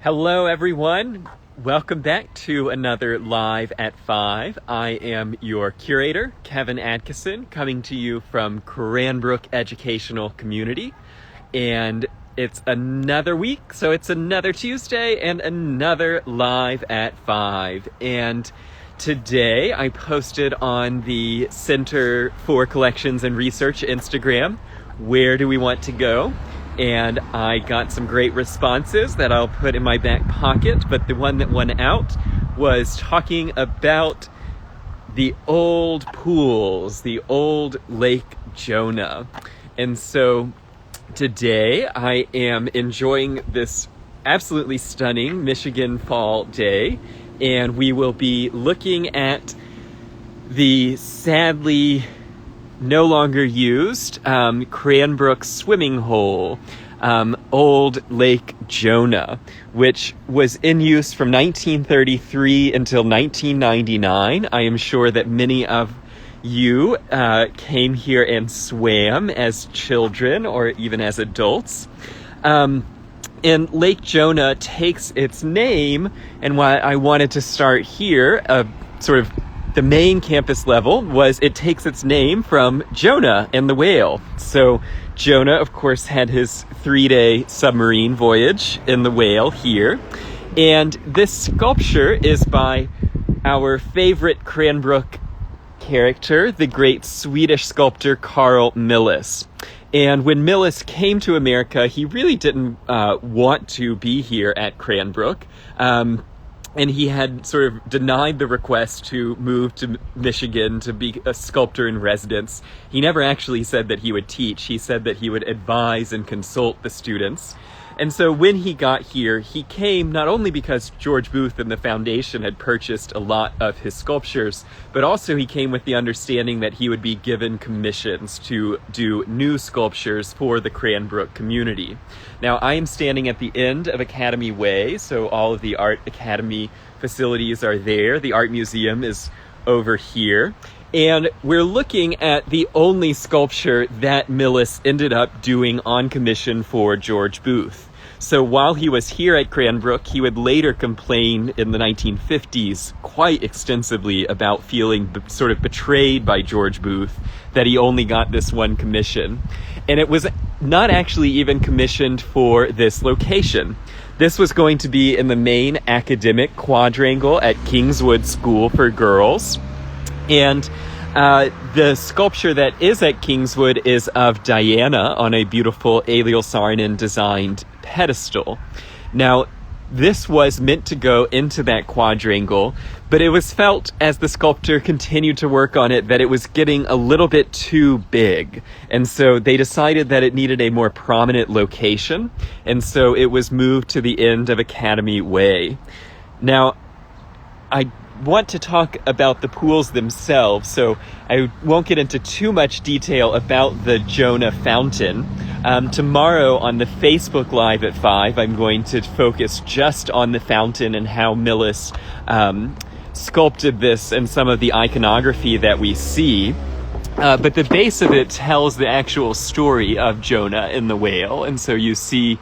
Hello, everyone. Welcome back to another Live at 5. I am your curator, Kevin Adkisson, coming to you from Cranbrook Educational Community. And it's another week, so it's another Tuesday and another Live at 5. And today I posted on the Center for Collections and Research Instagram, where do we want to go? And I got some great responses that I'll put in my back pocket, but the one that won out was talking about the old pools, the old Lake Jonah. And so today I am enjoying this absolutely stunning Michigan fall day, and we will be looking at the sadly no longer used Cranbrook swimming hole, Old Lake Jonah, which was in use from 1933 until 1999. I am sure that many of you came here and swam as children or even as adults. And Lake Jonah takes its name, and why I wanted to start here, sort of the main campus level, was it takes its name from Jonah and the whale. So Jonah, of course, had his 3-day submarine voyage in the whale here. And this sculpture is by our favorite Cranbrook character, the great Swedish sculptor Carl Milles. And when Milles came to America, he really didn't want to be here at Cranbrook. And he had sort of denied the request to move to Michigan to be a sculptor in residence. He never actually said that he would teach. He said that he would advise and consult the students. And so when he got here, he came not only because George Booth and the foundation had purchased a lot of his sculptures, but also he came with the understanding that he would be given commissions to do new sculptures for the Cranbrook community. Now, I am standing at the end of Academy Way, so all of the Art Academy facilities are there. The Art Museum is over here. And we're looking at the only sculpture that Milles ended up doing on commission for George Booth. So while he was here at Cranbrook, he would later complain in the 1950s quite extensively about feeling sort of betrayed by George Booth, that he only got this one commission. And it was not actually even commissioned for this location. This was going to be in the main academic quadrangle at Kingswood School for Girls. And the sculpture that is at Kingswood is of Diana on a beautiful Eliel Saarinen designed pedestal. Now, this was meant to go into that quadrangle, but it was felt as the sculptor continued to work on it that it was getting a little bit too big. And so they decided that it needed a more prominent location. And so it was moved to the end of Academy Way. Now, I want to talk about the pools themselves, so I won't get into too much detail about the Jonah fountain. Tomorrow on the Facebook Live at 5, I'm going to focus just on the fountain and how Milles sculpted this and some of the iconography that we see. But the base of it tells the actual story of Jonah and the whale. And so you see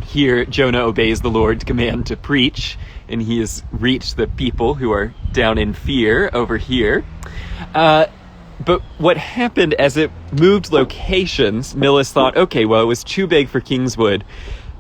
here, Jonah obeys the Lord's command to preach, and he has reached the people who are down in fear over here. But what happened as it moved locations, Milles thought, okay, well, it was too big for Kingswood.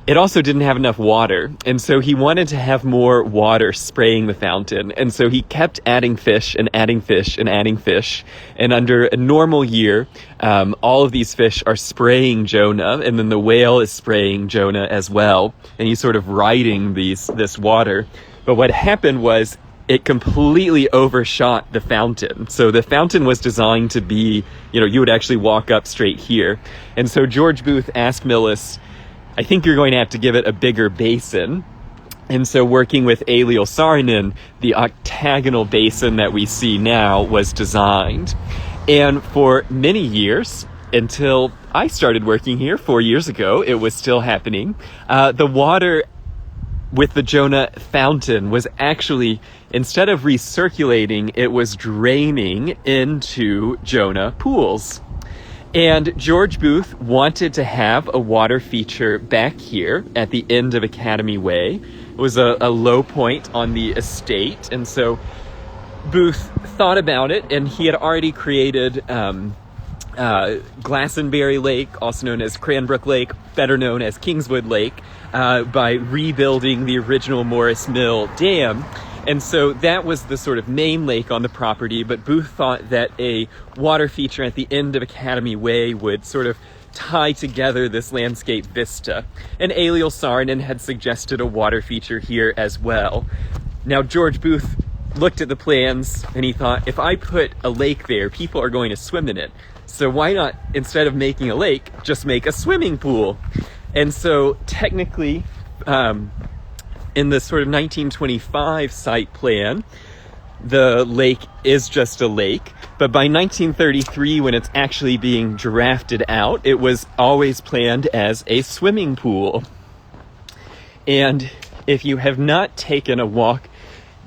It also didn't have enough water, and so he wanted to have more water spraying the fountain. And so he kept adding fish and adding fish and adding fish. And under a normal year, all of these fish are spraying Jonah, and then the whale is spraying Jonah as well. And he's sort of riding this water. But what happened was it completely overshot the fountain. So the fountain was designed to be, you would actually walk up straight here. And so George Booth asked Milles, I think you're going to have to give it a bigger basin. And so working with Eliel Saarinen, the octagonal basin that we see now was designed. And for many years, until I started working here 4 years ago, it was still happening. The water with the Jonah fountain was actually, instead of recirculating, it was draining into Jonah Pools. And George Booth wanted to have a water feature back here at the end of Academy Way. It was a low point on the estate, and so Booth thought about it, and he had already created Glastonbury Lake, also known as Cranbrook Lake, better known as Kingswood Lake, by rebuilding the original Morris Mill Dam. And so that was the sort of main lake on the property, but Booth thought that a water feature at the end of Academy Way would sort of tie together this landscape vista. And Ailill Saarinen had suggested a water feature here as well. Now, George Booth looked at the plans and he thought, if I put a lake there, people are going to swim in it. So why not, instead of making a lake, just make a swimming pool? And so technically, in the sort of 1925 site plan, the lake is just a lake. But by 1933, when it's actually being drafted out, it was always planned as a swimming pool. And if you have not taken a walk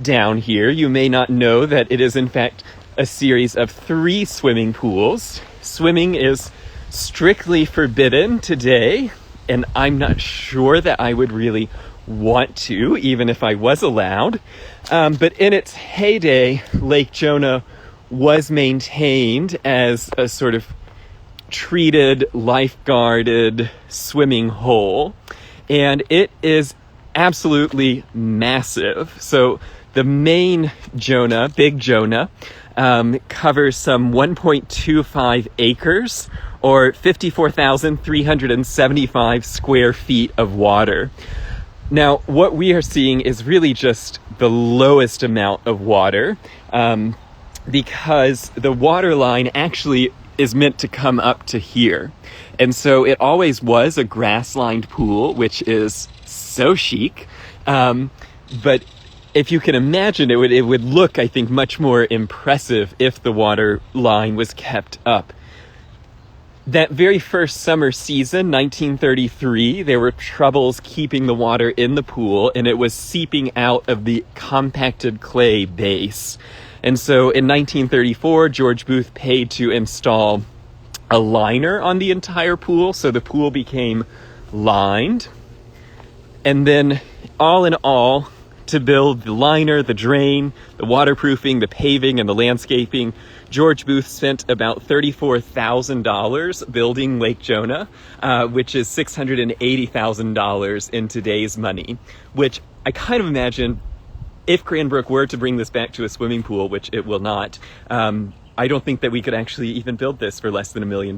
down here, you may not know that it is in fact a series of 3 swimming pools. Swimming is strictly forbidden today, and I'm not sure that I would really want to, even if I was allowed. But in its heyday, Lake Jonah was maintained as a sort of treated, lifeguarded swimming hole, and it is absolutely massive. So the main Jonah, Big Jonah, covers some 1.25 acres or 54,375 square feet of water. Now, what we are seeing is really just the lowest amount of water, because the water line actually is meant to come up to here. And so it always was a grass-lined pool, which is so chic. But if you can imagine, it would look, I think, much more impressive if the water line was kept up. That very first summer season, 1933, there were troubles keeping the water in the pool, and it was seeping out of the compacted clay base. And so in 1934, George Booth paid to install a liner on the entire pool, so the pool became lined. And then, all in all, to build the liner, the drain, the waterproofing, the paving, and the landscaping, George Booth spent about $34,000 building Lake Jonah, which is $680,000 in today's money, which I kind of imagine if Cranbrook were to bring this back to a swimming pool, which it will not, I don't think that we could actually even build this for less than $1 million.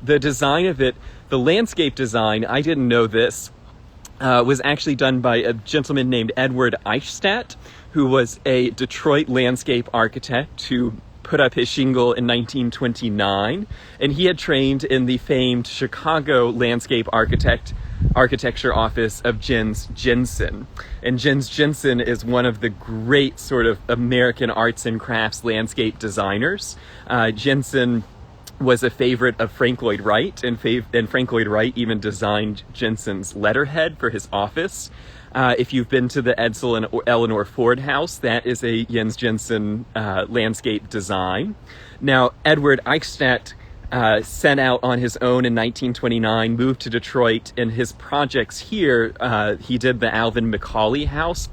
The design of it, the landscape design, I didn't know this, was actually done by a gentleman named Edward Eichstadt, who was a Detroit landscape architect who put up his shingle in 1929. And he had trained in the famed Chicago landscape architecture office of Jens Jensen. And Jens Jensen is one of the great sort of American arts and crafts landscape designers. Jensen was a favorite of Frank Lloyd Wright, and Frank Lloyd Wright even designed Jensen's letterhead for his office. If you've been to the Edsel and Eleanor Ford house, that is a Jens Jensen landscape design. Now, Edward Eichstadt set out on his own in 1929, moved to Detroit, and his projects here, he did the Alvin McCauley house,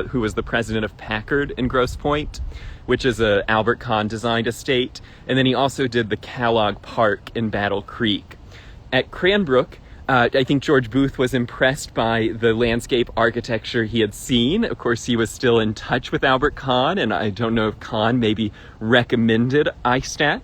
who was the president of Packard in Grosse Pointe, which is a Albert Kahn designed estate. And then he also did the Kellogg Park in Battle Creek. At Cranbrook, I think George Booth was impressed by the landscape architecture he had seen. Of course, he was still in touch with Albert Kahn, and I don't know if Kahn maybe recommended Eichstadt.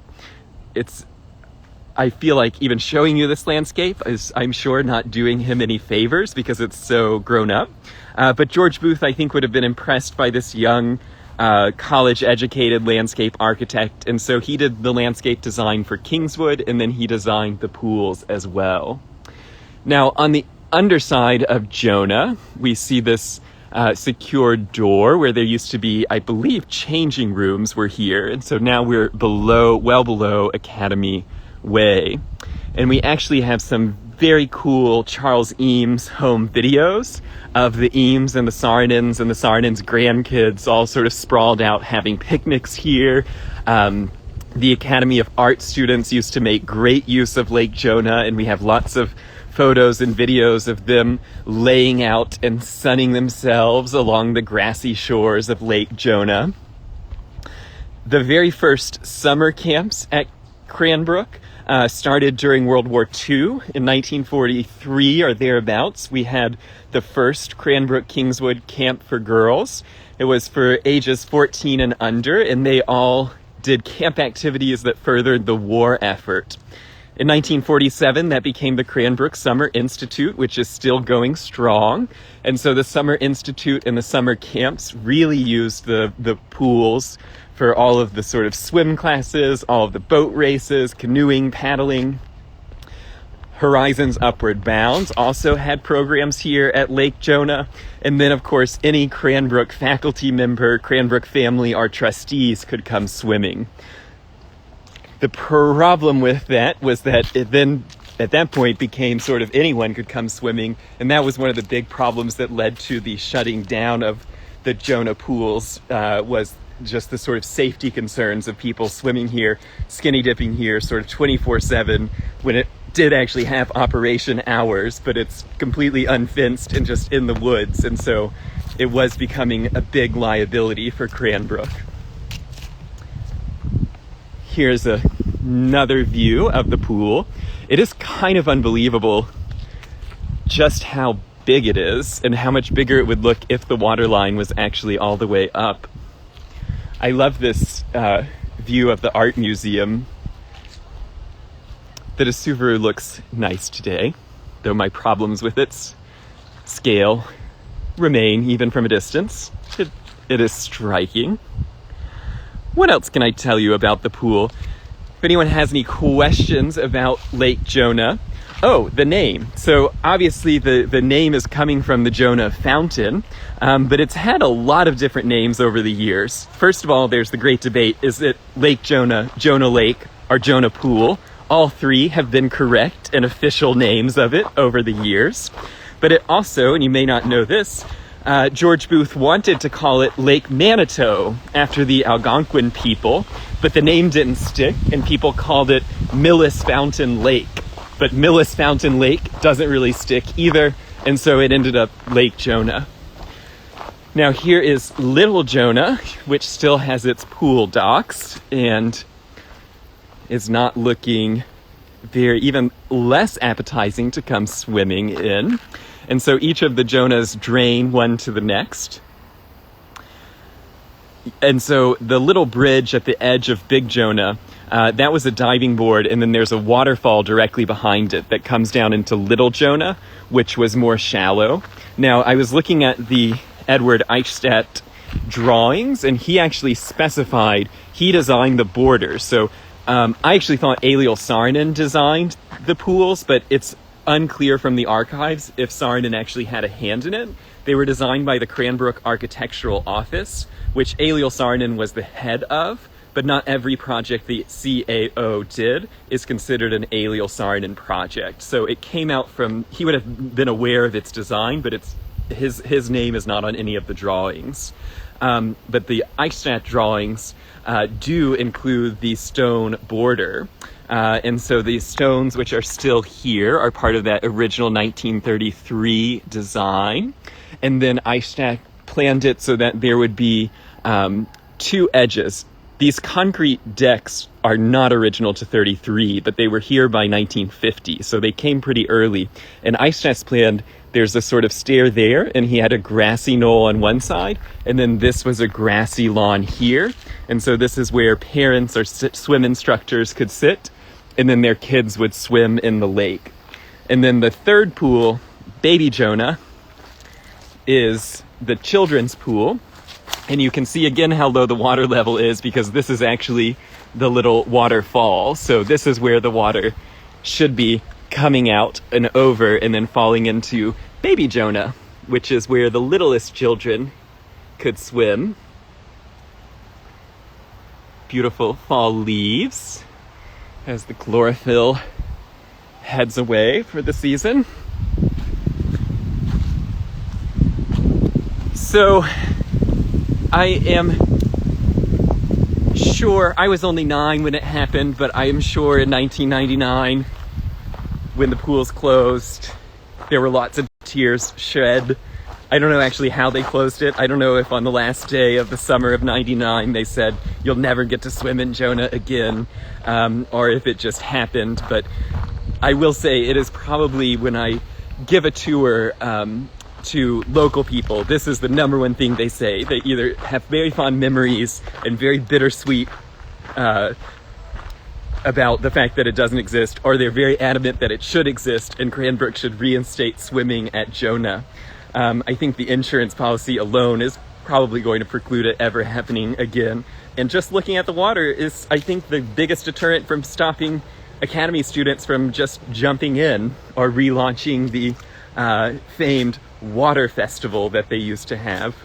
I feel like even showing you this landscape is, I'm sure, not doing him any favors because it's so grown up. But George Booth, I think, would have been impressed by this young, college-educated landscape architect, and so he did the landscape design for Kingswood, and then he designed the pools as well. Now, on the underside of Jonah, we see this secured door where there used to be, I believe, changing rooms were here, and so now we're well below Academy Way. And we actually have some very cool Charles Eames home videos of the Eames and the Saarinens grandkids all sort of sprawled out having picnics here. The Academy of Art students used to make great use of Lake Jonah, and we have lots of photos and videos of them laying out and sunning themselves along the grassy shores of Lake Jonah. The very first summer camps at Cranbrook started during World War II. In 1943 or thereabouts, we had the first Cranbrook Kingswood Camp for girls. It was for ages 14 and under, and they all did camp activities that furthered the war effort. In 1947, that became the Cranbrook Summer Institute, which is still going strong. And so the Summer Institute and the summer camps really used the pools for all of the sort of swim classes, all of the boat races, canoeing, paddling. Horizons Upward Bounds also had programs here at Lake Jonah. And then, of course, any Cranbrook faculty member, Cranbrook family, or trustees could come swimming. The problem with that was that it then, at that point, became sort of anyone could come swimming. And that was one of the big problems that led to the shutting down of the Jonah Pools, was just the sort of safety concerns of people swimming here, skinny dipping here, sort of 24/7, when it did actually have operation hours, but it's completely unfenced and just in the woods. And so it was becoming a big liability for Cranbrook. Here's another view of the pool. It is kind of unbelievable just how big it is and how much bigger it would look if the water line was actually all the way up. I love this view of the art museum. The Subaru looks nice today, though my problems with its scale remain even from a distance. It is striking. What else can I tell you about the pool? If anyone has any questions about Lake Jonah. Oh, the name. So obviously the name is coming from the Jonah Fountain, but it's had a lot of different names over the years. First of all, there's the great debate. Is it Lake Jonah, Jonah Lake, or Jonah Pool? All three have been correct and official names of it over the years. But it also, and you may not know this, George Booth wanted to call it Lake Manitou after the Algonquin people, but the name didn't stick and people called it Millis Fountain Lake. But Millis Fountain Lake doesn't really stick either, and so it ended up Lake Jonah. Now here is Little Jonah, which still has its pool docks and is not looking even less appetizing to come swimming in. And so each of the Jonahs drain one to the next. And so the little bridge at the edge of Big Jonah, that was a diving board, and then there's a waterfall directly behind it that comes down into Little Jonah, which was more shallow. Now, I was looking at the Edward Eichstätt drawings, and he actually specified, he designed the borders. So I actually thought Eliel Saarinen designed the pools, but it's unclear from the archives if Saarinen actually had a hand in it. They were designed by the Cranbrook Architectural Office, which Eliel Saarinen was the head of, but not every project the CAO did is considered an Eliel Saarinen project. So it came out from, he would have been aware of its design, but his name is not on any of the drawings. But the Eichstätt drawings do include the stone border. And so these stones, which are still here, are part of that original 1933 design. And then Eichstätt planned it so that there would be two edges. These concrete decks are not original to 33, but they were here by 1950, so they came pretty early. And Eichstätt's planned, there's a sort of stair there, and he had a grassy knoll on one side, and then this was a grassy lawn here. And so this is where parents or swim instructors could sit, and then their kids would swim in the lake. And then the third pool, Baby Jonah, is the children's pool. And you can see again how low the water level is, because this is actually the little waterfall. So this is where the water should be coming out and over and then falling into Baby Jonah, which is where the littlest children could swim. Beautiful fall leaves as the chlorophyll heads away for the season. So I am sure, I was only 9 when it happened, but I am sure in 1999, when the pools closed, there were lots of tears shed. I don't know actually how they closed it. I don't know if on the last day of the summer of 99 they said, you'll never get to swim in Jonah again, or if it just happened. But I will say it is probably, when I give a tour to local people, this is the number one thing they say. They either have very fond memories and very bittersweet about the fact that it doesn't exist, or they're very adamant that it should exist and Cranbrook should reinstate swimming at Jonah. I think the insurance policy alone is probably going to preclude it ever happening again. And just looking at the water is, I think, the biggest deterrent from stopping Academy students from just jumping in or relaunching the famed water festival that they used to have.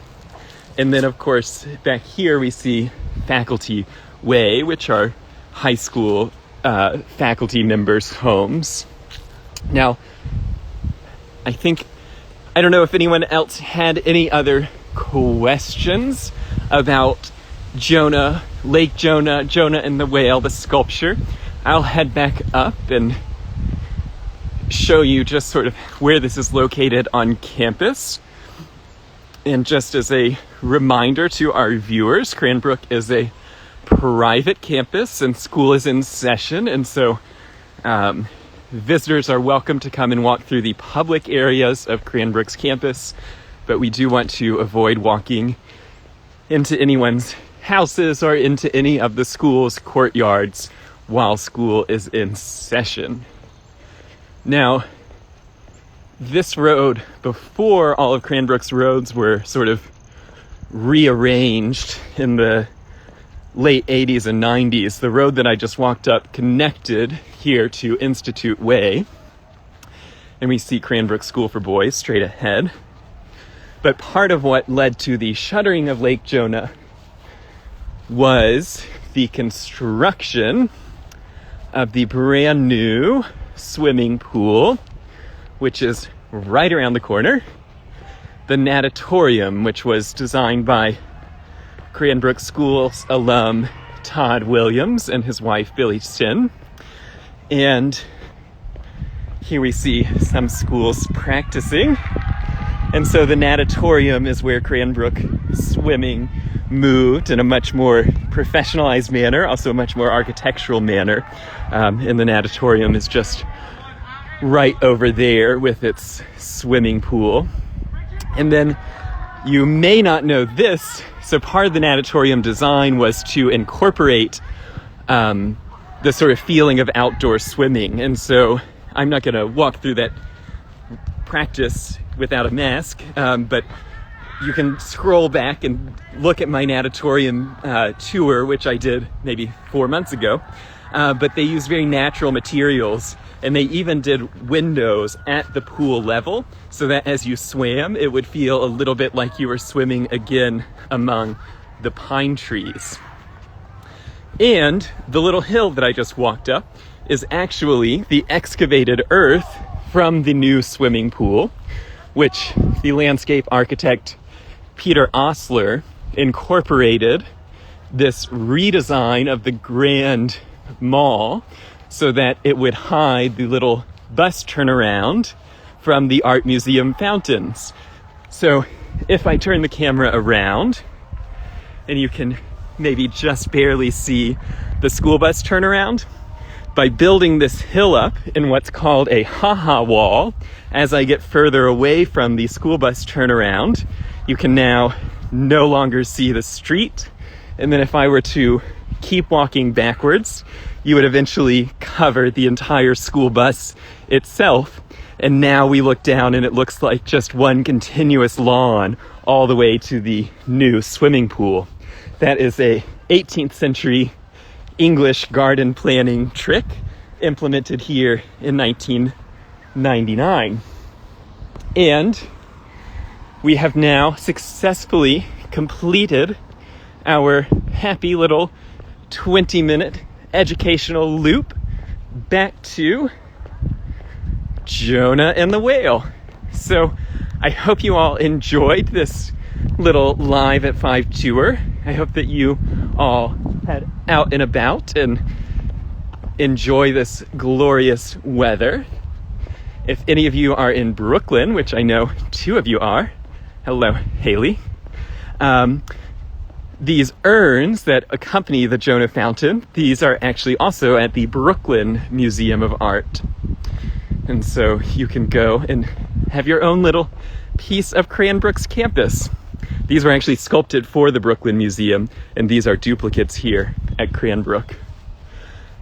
And then, of course, back here we see Faculty Way, which are high school faculty members' homes. Now, I don't know if anyone else had any other questions about Jonah, Lake Jonah, Jonah and the Whale, the sculpture. I'll head back up and show you just sort of where this is located on campus. And just as a reminder to our viewers, Cranbrook is a private campus and school is in session, and so visitors are welcome to come and walk through the public areas of Cranbrook's campus, but we do want to avoid walking into anyone's houses or into any of the school's courtyards while school is in session. Now, this road, before all of Cranbrook's roads were sort of rearranged in the late 80s and 90s, the road that I just walked up connected here to Institute Way. And we see Cranbrook School for Boys straight ahead. But part of what led to the shuttering of Lake Jonah was the construction of the brand new swimming pool, which is right around the corner. The natatorium, which was designed by Cranbrook School's alum Todd Williams and his wife Billy Sin. And here we see some schools practicing. And so the natatorium is where Cranbrook swimming moved in a much more professionalized manner, also a much more architectural manner. And the natatorium is just right over there with its swimming pool. And then you may not know this, so part of the natatorium design was to incorporate the sort of feeling of outdoor swimming. And so I'm not going to walk through that practice without a mask, but you can scroll back and look at my natatorium tour, which I did maybe 4 months ago. But they use very natural materials, and they even did windows at the pool level so that as you swam, it would feel a little bit like you were swimming again among the pine trees. And the little hill that I just walked up is actually the excavated earth from the new swimming pool, which the landscape architect Peter Osler incorporated this redesign of the Grand Mall so that it would hide the little bus turnaround from the art museum fountains. So if I turn the camera around, and you can maybe just barely see the school bus turnaround, by building this hill up in what's called a ha-ha wall, as I get further away from the school bus turnaround, you can now no longer see the street. And then if I were to keep walking backwards, you would eventually cover the entire school bus itself. And now we look down and it looks like just one continuous lawn all the way to the new swimming pool. That is a 18th century English garden planning trick implemented here in 1999. And we have now successfully completed our happy little 20-minute educational loop back to Jonah and the Whale. So I hope you all enjoyed this little Live at 5 tour. I hope that you all head out and about and enjoy this glorious weather. If any of you are in Brooklyn, which I know 2 of you are, hello, Haley. These urns that accompany the Jonah Fountain, these are actually also at the Brooklyn Museum of Art. And so you can go and have your own little piece of Cranbrook's campus. These were actually sculpted for the Brooklyn Museum, and these are duplicates here at Cranbrook.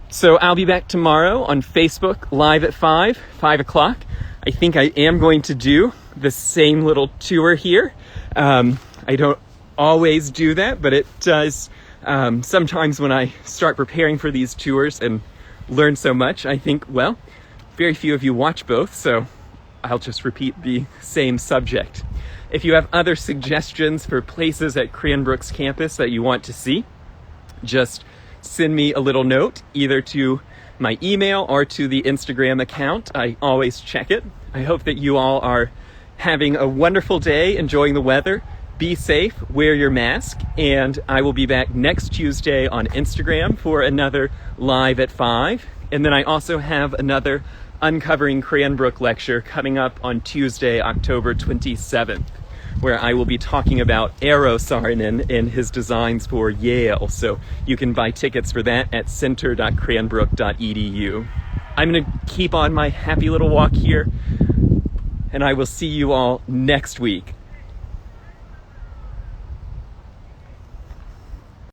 So I'll be back tomorrow on Facebook, live at 5 o'clock. I think I am going to do the same little tour here. I don't always do that, but it does sometimes when I start preparing for these tours and learn so much, I think, well, very few of you watch both, so I'll just repeat the same subject. If you have other suggestions for places at Cranbrook's campus that you want to see, just send me a little note, either to my email or to the Instagram account. I always check it. I hope that you all are having a wonderful day, enjoying the weather. Be safe, wear your mask, and I will be back next Tuesday on Instagram for another Live at 5. And then I also have another Uncovering Cranbrook lecture coming up on Tuesday, October 27th, where I will be talking about Eero Saarinen and his designs for Yale. So you can buy tickets for that at center.cranbrook.edu. I'm going to keep on my happy little walk here, and I will see you all next week